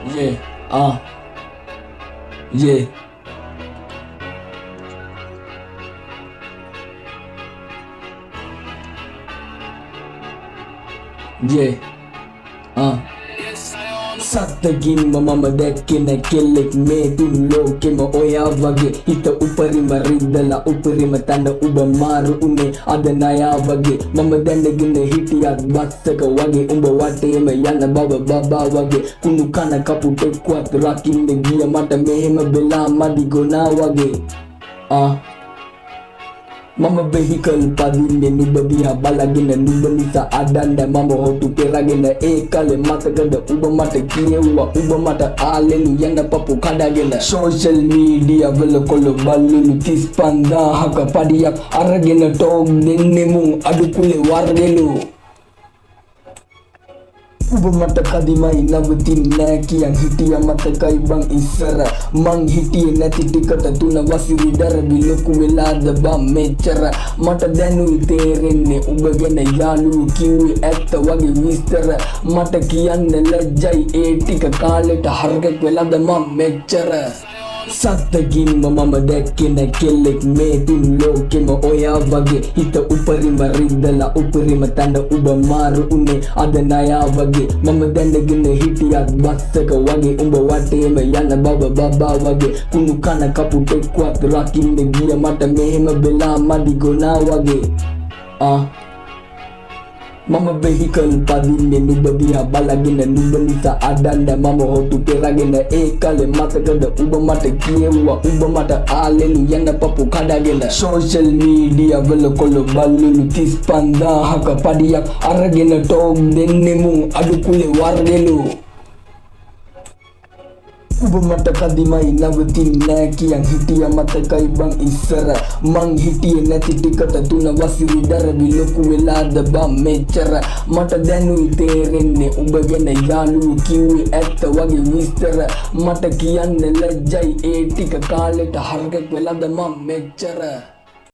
Yeah, yeah, yeah, සත්තකින්ම මම දැක්කෙන කෙල්ලෙක් මේ තුන් ලෝකෙම ඔයා වගේ හිත උපරිම රිද්දලා උපරිම තැන උඹ මාරු උනේ අද නයා වගේ මම දැනගෙන හිටියත් බස්සක වගේ උඹ වටේම යන බව බබා වගේ කුණු කන කපුටෙක්වත් රකින්න ගිය මට මෙහෙම වෙලා මදි ගොනා වගේ මම වෙහිකල් පදින්නේ නුඹ දිහා බලගෙන නුඹ නිසා අඩන්න මම හොටු පෙරගෙන ඒ කලේ මතකද උඹ මට කියෙව්වා උඹ මට ආලෙලු යන පපු කඩගෙන සෝෂල් මීඩියා වල කොළ බල්ලුලු 35000ක පඩියක් අරගෙන ටෝක් දෙන්නේ මුන් අඩුකුලේ වර්ගෙලු උඹ මට කදිමයි නවතින්නේ කියන් හිටිය මතකයි බං ඉස්සර මං හිටියේ නැති ටිකට තුන වසිරි දරවි ලොකු වෙලාද බං මෙච්චර මට දැනුයි තේරෙන්නේ උඹ ගැන යාළුවෝ කිව්වේ ඇත්ත වගේ විස්තර මට කියන්න ලැජ්ජයි ඒ ටික කාලෙට හරකෙක් වෙලාද මං මෙච්චර සත්තකින්ම මම දැක්කෙන කෙල්ලෙක් මේ තුන් ලෝකෙම ඔයා වගේ හිත උපරිම රිද්දලා උපරිම තැන උඹ මාරු උනේ අද නයා වගේ මම දැනගෙන හිටියත් බස්සක වගේ උඹ වටේම යන බව බබා වගේ කුණු කන කපුටෙක්වත් රකින්න ගිය මට මෙහෙම වෙලා මදි ගොනා වගේ මම වෙහිකල් පදින්නේ නුඹ දිහා බලගෙන නුඹ නිසා අඩන්න මම හොටු පෙරගෙන ඒ කලේ මතකද උඹ මට කියෙව්වා උඹ මට ආලෙලු යන පපු කඩගෙන සෝෂල් මීඩියා වල කොළ බල්ලුලු 35000ක පඩියක් අරගෙන ටෝක් දෙන්නේ මුන් අඩුකුලේ වර්ගෙලු උඹ මට කදිමයි නවතින්නේ කියන් හිටිය මතකයි බං ඉස්සර මං හිටියේ නැති ටිකට තුන වසිරි දරවි ලොකු වෙලාද බං මෙච්චර මට දැනුයි තේරෙන්නේ උඹ ගැන යාළුවෝ කිව්වේ ඇත්ත වගේ විස්තර මට කියන්න ලැජ්ජයි ඒ ටික කාලෙට හරකෙක් වෙලාද මං මෙච්චර